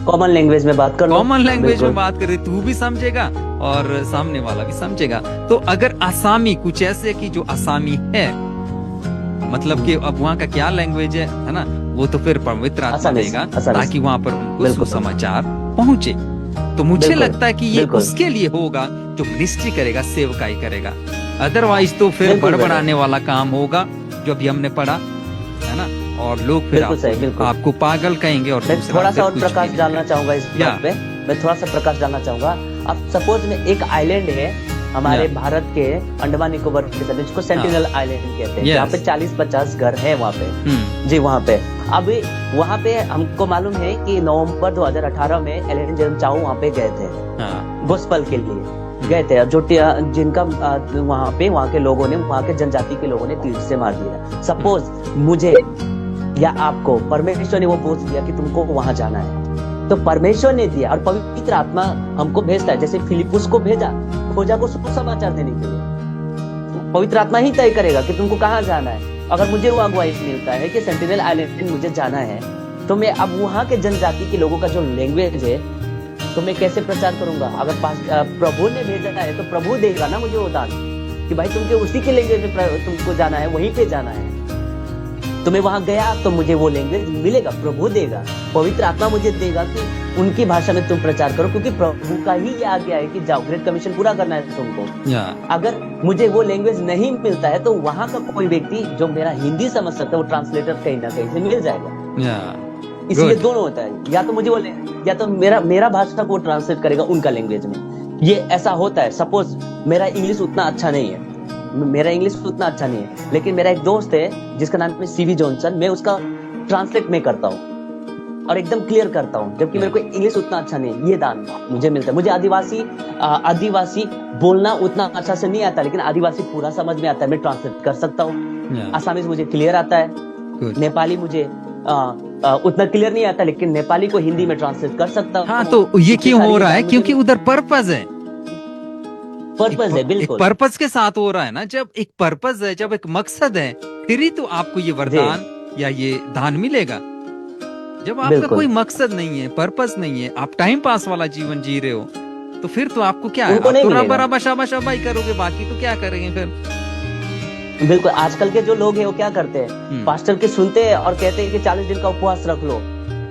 S2: कॉमन लैंग्वेज में बात कर लो।
S1: कॉमन लैंग्वेज
S2: बिल्कुल।
S1: में बात करे, तू भी समझेगा और सामने वाला भी समझेगा। तो अगर आसामी कुछ ऐसे कि जो आसामी है, मतलब कि अब वहाँ का क्या लैंग्वेज है ना, वो तो फिर पवित्र आत्मा
S2: आसामीज,
S1: देगा
S2: आसामीज।
S1: ताकि वहां पर उनको
S2: बिल्कुल।
S1: सुसमाचार पहुंचे। तो मुझे
S2: बिल्कुल,
S1: लगता है कि ये
S2: बिल्कुल।
S1: उसके लिए होगा जो मिनिस्ट्री करेगा, सेवकाई करेगा। अदरवाइज तो फिर
S2: बिल्कुल,
S1: बड़बड़ाने वाला काम होगा जो अभी हमने पढ़ा है ना, और लोग फिर
S2: बिल्कुल सही, बिल्कुल।
S1: आपको पागल कहेंगे और
S2: मैं
S1: दूसरा
S2: थोड़ा
S1: फिर
S2: सा और
S1: कुछ
S2: प्रकाश
S1: भी नहीं
S2: डालना
S1: कहेंगे।
S2: चाहूंगा इस
S1: या।
S2: बात पे। मैं थोड़ा सा प्रकाश डालना चाहूंगा। अब सपोज में एक आइलैंड है हमारे
S1: या।
S2: भारत के अंडमान निकोबार के साथ, जिसको सेंटिनल आइलैंड कहते हैं,
S1: Yes.
S2: जहाँ पे 40-50 घर है वहाँ पे।
S1: हम्म,
S2: जी वहाँ पे अभी वहाँ पे हमको मालूम है कि नवंबर 2018 में एलन जेरम चाओ वहाँ पे गए थे
S1: हाँ,
S2: गोस्पल के लिए गए थे। जो जिनका वहाँ के लोगों ने, वहाँ के जनजाति के लोगों ने तीर से मार दिया। सपोज मुझे या आपको परमेश्वर ने वो बोझ दिया कि तुमको वहां जाना है, तो परमेश्वर ने दिया और पवित्र आत्मा हमको भेजता है। जैसे फिलिपुस को भेजा खोजा को सुसमाचार देने के लिए, पवित्र आत्मा ही तय करेगा कि तुमको कहाँ जाना है। अगर मुझे वो अगुवाई मिलता है कि सेंटिनल आइलैंड मुझे जाना है, तो मैं अब वहाँ के जनजाति के लोगों का जो लैंग्वेज है तो मैं कैसे प्रचार करूंगा। अगर प्रभु ने भेजा है तो प्रभु देगा ना मुझे वो दान कि भाई तुमके उसी के लैंग्वेज में तुमको जाना है, वहीं पे जाना है। तो मैं वहां गया तो मुझे वो लैंग्वेज मिलेगा, प्रभु देगा, पवित्र आत्मा मुझे देगा कि उनकी भाषा में तुम प्रचार करो, क्योंकि प्रभु का ही ये आज्ञा है कि जाओ, ग्रेट कमीशन पूरा करना है तुमको।
S1: या।
S2: अगर मुझे वो लैंग्वेज नहीं मिलता है तो वहां का कोई व्यक्ति जो मेरा हिंदी समझ सकता है, वो ट्रांसलेटर कहीं ना कहीं से मिल जाएगा।
S1: या।
S2: इसलिए
S1: Good.
S2: दोनों होता है, या तो मुझे वो या तो मेरा भाषा को ट्रांसलेट करेगा उनका लैंग्वेज में। ये ऐसा होता है। सपोज मेरा इंग्लिश उतना अच्छा नहीं है, लेकिन मेरा एक दोस्त है जिसका नाम है सीवी जॉनसन, मैं उसका ट्रांसलेट में करता हूँ और एकदम क्लियर करता हूँ, जबकि मेरे को इंग्लिश उतना अच्छा नहीं है। ये दान मुझे मिलता है। मुझे आदिवासी बोलना उतना अच्छा से नहीं आता, लेकिन आदिवासी पूरा समझ में आता है, मैं ट्रांसलेट कर सकता हूँ। आसामीज मुझे क्लियर आता है।
S1: Good.
S2: नेपाली मुझे उतना क्लियर नहीं आता, लेकिन नेपाली को हिंदी में ट्रांसलेट कर सकता हूँ।
S1: हाँ, तो ये क्यों हो रहा है? क्योंकि उधर पर्पज है,
S2: पर्पज है। बिल्कुल
S1: पर्पज के साथ हो रहा है ना। जब एक पर्पज है, जब एक मकसद है, फिर ही तो आपको ये वरदान या ये दान मिलेगा। जब आपका
S2: बिल्कुल।
S1: कोई मकसद नहीं है, पर्पज नहीं है, आप टाइम पास वाला जीवन जी रहे हो, तो फिर तो आपको क्या है,
S2: उनको
S1: आप
S2: नहीं
S1: तो
S2: मिलेगा।
S1: रबा शाबाई करोगे, बाकी तो क्या करेंगे फिर।
S2: बिल्कुल। आजकल के जो लोग हैं वो क्या करते हैं, पास्टर के सुनते हैं और कहते हैं कि 40 दिन का उपवास रख लो,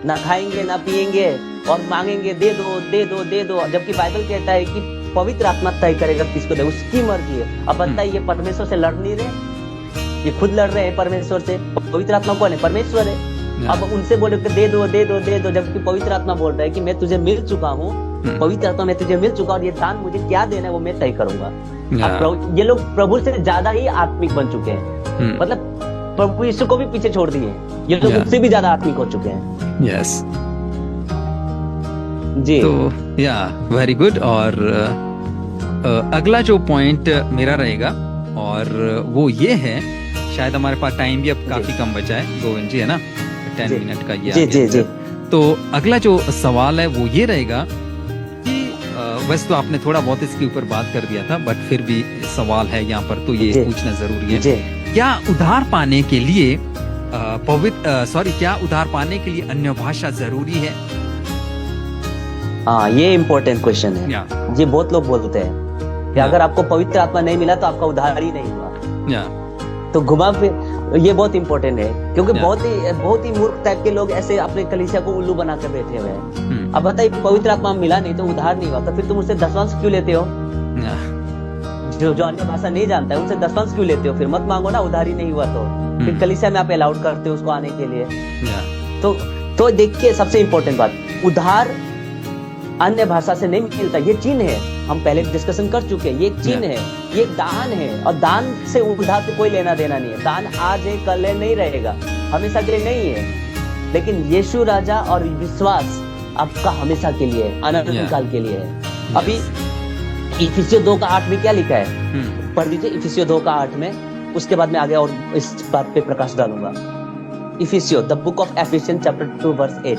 S2: ना खाएंगे ना पिएंगे और मांगेंगे दे दो दे दो दे दो, जबकि बाइबल कहता है कि पवित्र आत्मा तय करेगा किसको दे, उसकी मर्जी है। अब बताइए, ये परमेश्वर से लड़ नहीं रहे, ये खुद लड़ रहे हैं परमेश्वर से। पवित्र आत्मा कौन है? परमेश्वर है। अब उनसे बोले कि दे दो दे दो दे दो, जबकि पवित्र आत्मा बोल रहा है कि मैं तुझे मिल चुका हूँ, पवित्र आत्मा मैं तुझे मिल चुका और ये दान मुझे क्या देना है वो मैं तय करूंगा। अब ये लोग प्रभु से ज्यादा ही आत्मिक बन चुके हैं, मतलब प्रभु यीशु को भी पीछे छोड़ दिए हैं। ये लोग उससे भी ज्यादा आत्मिक हो चुके हैं।
S1: यस
S2: जी।
S1: तो या वेरी गुड। और अगला जो पॉइंट मेरा रहेगा और वो ये है, शायद हमारे पास टाइम भी अब काफी कम बचा है, गोविंद जी, है ना, 10 मिनट का ये
S2: जी।
S1: तो अगला जो सवाल है वो ये रहेगा कि वैसे तो आपने थोड़ा बहुत इसके ऊपर बात कर दिया था, बट फिर भी सवाल है यहाँ पर, तो ये पूछना जरूरी है। क्या उद्धार पाने के लिए क्या उद्धार पाने के लिए अन्य भाषा जरूरी है?
S2: हाँ, ये इम्पोर्टेंट क्वेश्चन है। ये बहुत लोग बोलते हैं कि अगर आपको पवित्र आत्मा नहीं मिला तो आपका उद्धार ही नहीं हुआ। तो घुमा फिर ये बहुत इंपॉर्टेंट है, क्योंकि बहुत ही मूर्ख टाइप के लोग ऐसे अपने कलीसिया को उल्लू बना कर बैठे हुए हैं। अब बताइए, पवित्र आत्मा मिला नहीं तो उद्धार नहीं हुआ, तो फिर तुम उससे दशवांश क्यों लेते हो? जो अन्य भाषा नहीं जानता है उनसे दशवांश क्यों लेते हो? फिर मत मांगो ना, उद्धार ही नहीं हुआ तो फिर कलीसिया में आप अलाउड करते हो उसको आने के लिए। तो देखिए, सबसे इंपॉर्टेंट बात, उद्धार अन्य भाषा से नहीं मिलता, ये चिन्ह है। हम पहले डिस्कशन कर चुके हैं, ये एक चिन्ह है, ये एक दान है, और दान से उद्धार से कोई लेना देना नहीं है। दान आज है कल है नहीं रहेगा, हमेशा के लिए नहीं है, लेकिन यीशु राजा और विश्वास आपका हमेशा के लिए है, अनंत काल के लिए है। अभी इफिसियों 2:8 में क्या लिखा है? पढ़ लीजिए इफिसियों 2:8 में, उसके बाद में आगे और इस बात पे प्रकाश डालूंगा। इफिसियो, the book of Ephesians chapter 2 verse 8।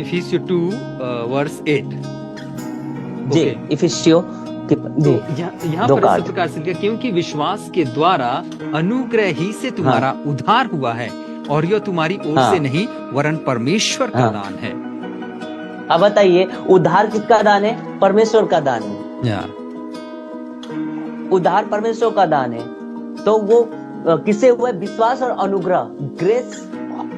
S1: इफिसियो 2 वर्स 8।
S2: जी, इफिसियो
S1: तो यहाँ पर इस प्रकार से लिखा, क्योंकि विश्वास के द्वारा अनुग्रह ही से तुम्हारा उद्धार हुआ है, और यह तुम्हारी ओर से नहीं वरन परमेश्वर का दान है।
S2: अब बताइए, उद्धार किसका दान है? परमेश्वर का दान है। उद्धार परमेश्वर का दान है। तो वो किसे हुआ है? विश्वास और अनुग्रह, ग्रेस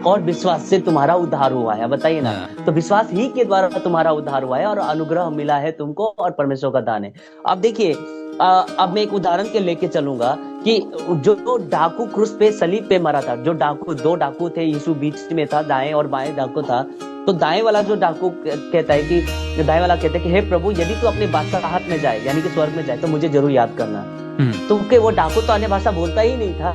S2: और विश्वास से तुम्हारा उद्धार हुआ है। बताइए ना, तो विश्वास ही के द्वारा तुम्हारा उद्धार हुआ है और अनुग्रह मिला है तुमको, और परमेश्वर का दान है। अब देखिए, अब मैं एक उदाहरण के लेके चलूंगा कि जो डाकू क्रूस पे सलीब पे मरा था, जो डाकू, 2 डाकू थे, यीशु बीच में था, दाएं और बाएं डाकू था। तो दाएं वाला जो डाकू कहता है कि दाएं वाला कहता है कि हे प्रभु, यदि तू अपने बादशाहत में जाए, यानी कि स्वर्ग में जाए, तो मुझे जरूर याद करना। तो वो डाकू तो अन्य भाषा बोलता ही नहीं था,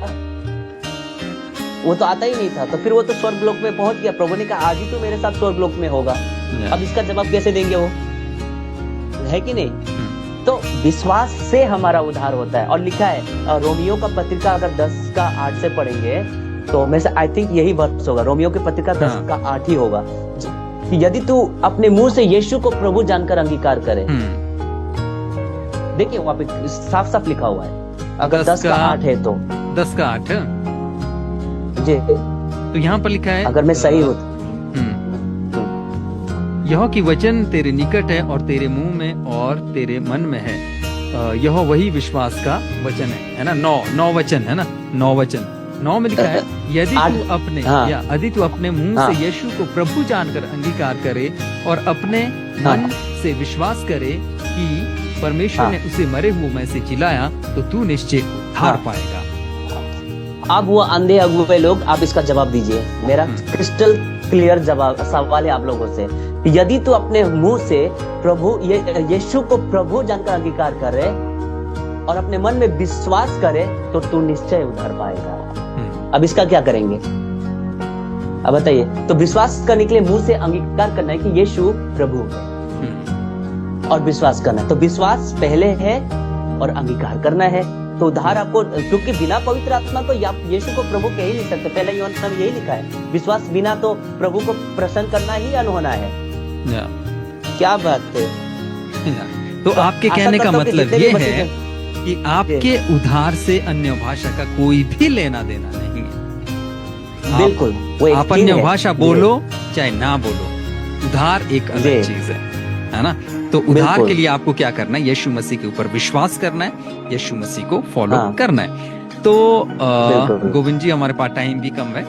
S2: वो तो आता ही नहीं था। तो फिर वो तो स्वर्ग लोक में पहुंच गया। प्रभु ने कहा आज ही तो मेरे साथ स्वर्ग लोक में होगा। अब इसका जवाब कैसे देंगे वो, है कि नहीं? तो विश्वास से हमारा उद्धार होता है। और लिखा है रोमियो का पत्रिका अगर 10 का 8 से पढ़ेंगे तो मैं से आई थिंक यही वर्ष होगा, रोमियो की पत्रिका 10 का 8 ही होगा, कि यदि तू अपने मुंह से यीशु को प्रभु जानकर अंगीकार करे। देखिए वहां पे साफ साफ लिखा हुआ है, अगर 10 का 8 है तो
S1: 10 का 8
S2: जी।
S1: तो यहाँ पर लिखा है,
S2: अगर मैं सही हूँ,
S1: यह की वचन तेरे निकट है और तेरे मुंह में और तेरे मन में है। यह वही विश्वास का वचन है ना। 9 वचन है ना, 9 वचन। 9 में लिखा है, यदि तू अपने यदि तू अपने मुंह से यीशु को प्रभु जानकर अंगीकार करे और अपने मन से विश्वास करे कि परमेश्वर ने उसे मरे हुए में से जिलाया, तो तू निश्चय उद्धार पाएगा।
S2: अब वो अंधे अगुए लोग, आप इसका जवाब दीजिए। मेरा क्रिस्टल क्लियर जवाब सवाल है आप लोगों से, यदि तू अपने मुंह से प्रभु यीशु को प्रभु जानकर अंगीकार करे और अपने मन में विश्वास करे, तो तू निश्चय उद्धार पाएगा। अब इसका क्या करेंगे? अब बताइए। तो विश्वास करने के लिए मुंह से अंगीकार करना है कि यीशु प्रभु है, और विश्वास करना है। तो विश्वास पहले है और अंगीकार करना है। तो उद्धार आपको, क्योंकि बिना पवित्र आत्मा तो आप यीशु को प्रभु कह ही नहीं सकते। पहला यूहन्ना में यही लिखा है, विश्वास बिना तो प्रभु को प्रसन्न करना ही अनहोना है। क्या बात है।
S1: तो आपके कहने का मतलब ये है कि आपके उद्धार से अन्य भाषा का कोई भी लेना देना नहीं है।
S2: बिल्कुल,
S1: आप अन्य भाषा बोलो चाहे ना बोलो, उद्धार एक अलग चीज है ना। तो उद्धार के लिए आपको क्या करना है? यीशु मसीह के ऊपर विश्वास करना है, यीशु मसीह को फॉलो करना है। तो गोविंद जी, हमारे पास टाइम भी कम है,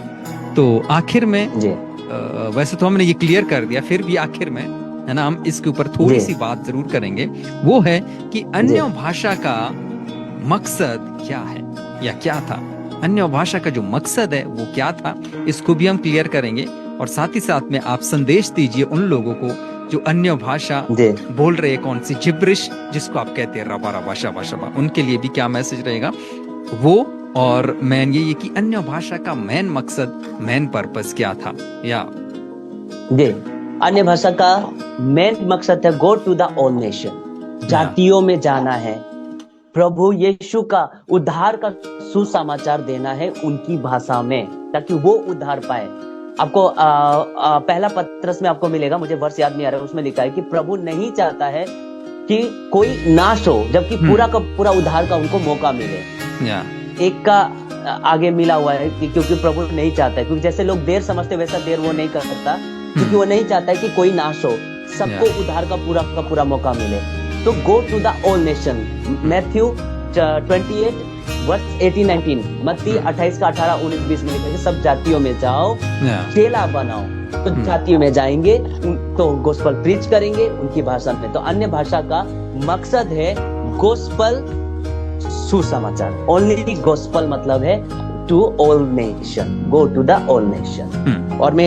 S1: तो आखिर में वैसे तो हमने ये क्लियर कर दिया, फिर भी आखिर में है ना, हम इसके ऊपर थोड़ी सी बात जरूर करेंगे। वो है कि अन्य भाषा का मकसद क्या है या क्या था। अन्य भाषा का जो मकसद है वो क्या था, इसको भी हम क्लियर करेंगे। और साथ ही साथ में आप संदेश दीजिए उन लोगों को जो अन्य भाषा बोल रहे हैं, कौन सी जिब्रिश जिसको आप कहते हैं रबा रबा शबा शबा, उनके लिए भी क्या मैसेज रहेगा वो। और मेन ये कि अन्य भाषा का मेन मकसद, मेन पर्पस क्या था। या
S2: अन्य भाषा का मेन मकसद है go to the all nation, जातियों में जाना है, प्रभु यीशु का उद्धार का सुसमाचार देना है उनकी भाषा में, ताकि वो उद्धार पाए। आपको पहला पत्रस में आपको मिलेगा, मुझे वर्ष याद नहीं आ रहा है, उसमें लिखा है कि प्रभु नहीं चाहता है कि कोई नाश हो, जबकि पूरा का पूरा उद्धार का उनको मौका मिले। एक का आगे मिला हुआ है कि क्योंकि प्रभु नहीं चाहता है, क्योंकि जैसे लोग देर समझते वैसा देर वो नहीं कर सकता, क्योंकि वो नहीं चाहता है कि कोई नाश हो, सबको उद्धार का पूरा मौका मिले। तो go to the all nation, Matthew 28 verse 18-19, मत्ती 28 का 18-19-20 में लिखा है सब जातियों में जाओ, चेला बनाओ। तो जातियों में जाएंगे तो गोस्पल प्रीच करेंगे उनकी भाषा में। तो अन्य भाषा का मकसद है गोस्पल, सुसमाचार। ओनली गोस्पल मतलब है to all nation, go to the all nation. और मैं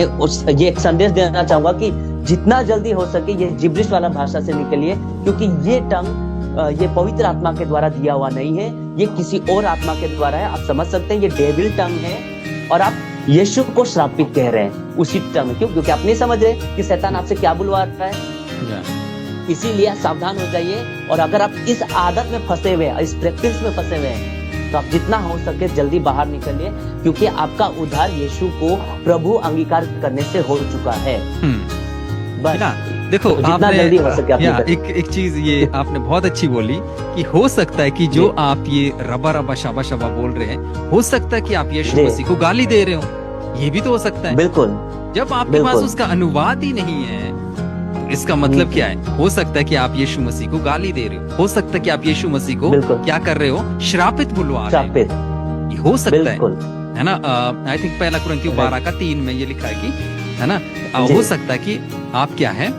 S2: ये एक संदेश देना चाहूंगा कि जितना जल्दी हो सके ये जिब्रिश वाला भाषा से निकलिए, क्योंकि ये टंग ये पवित्र आत्मा के द्वारा दिया हुआ नहीं है, ये किसी और आत्मा के द्वारा है। आप समझ सकते हैं ये डेविल टंग है, और आप यीशु को श्रापित कह रहे हैं उसी टंग। क्यों? क्योंकि आप नहीं समझ रहे कि शैतान आपसे क्या बुलवा रहा है। इसीलिए सावधान हो जाइए। और अगर आप इस आदत में फंसे हुए हैं, इस प्रैक्टिस में फंसे हुए हैं, तो आप जितना हो सके जल्दी बाहर निकलिए, क्योंकि आपका उद्धार यीशु को प्रभु अंगीकार करने से हो चुका है। बस
S1: ना, देखो
S2: तो जितना
S1: आपने
S2: जल्दी हो सके
S1: या
S2: अपनी
S1: एक चीज ये आपने बहुत अच्छी बोली कि हो सकता है कि जो
S2: जी।
S1: आप ये रबा रबा शाबा शाबा बोल रहे हैं, हो सकता है कि आप यीशु
S2: जी।
S1: मसीह को गाली दे रहे हो, ये भी तो हो सकता है।
S2: बिल्कुल
S1: जब आपके पास
S2: बिल्कुल।
S1: उसका अनुवाद ही नहीं है, तो इसका मतलब क्या है? हो सकता है कि आप यीशु मसीह को गाली दे रहे हो सकता है कि आप यीशु मसीह को
S2: बिल्कुल।
S1: क्या कर रहे हो, श्रापित बुलवा रहे
S2: शापित,
S1: हो, ये हो सकता
S2: बिल्कुल
S1: है ना। आई थिंक पहला कुरिन्थियों 12:3 में ये लिखा है कि, है ना,
S2: जी।
S1: हो सकता है कि आप क्या है,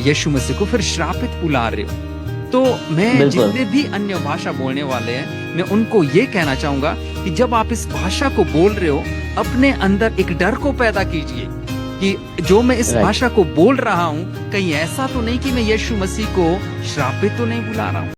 S1: यीशु मसीह को फिर श्रापित बुला रहे हो। तो मैं
S2: बिल्कुल।
S1: जितने भी अन्य भाषा बोलने वाले हैं, मैं उनको ये कहना चाहूंगा कि जब आप इस भाषा को बोल रहे हो, अपने अंदर एक डर को पैदा कीजिए कि जो मैं इस
S2: Right.
S1: भाषा को बोल रहा हूँ, कहीं ऐसा तो नहीं कि मैं यीशु मसीह को श्रापित तो नहीं बुला रहा हूँ।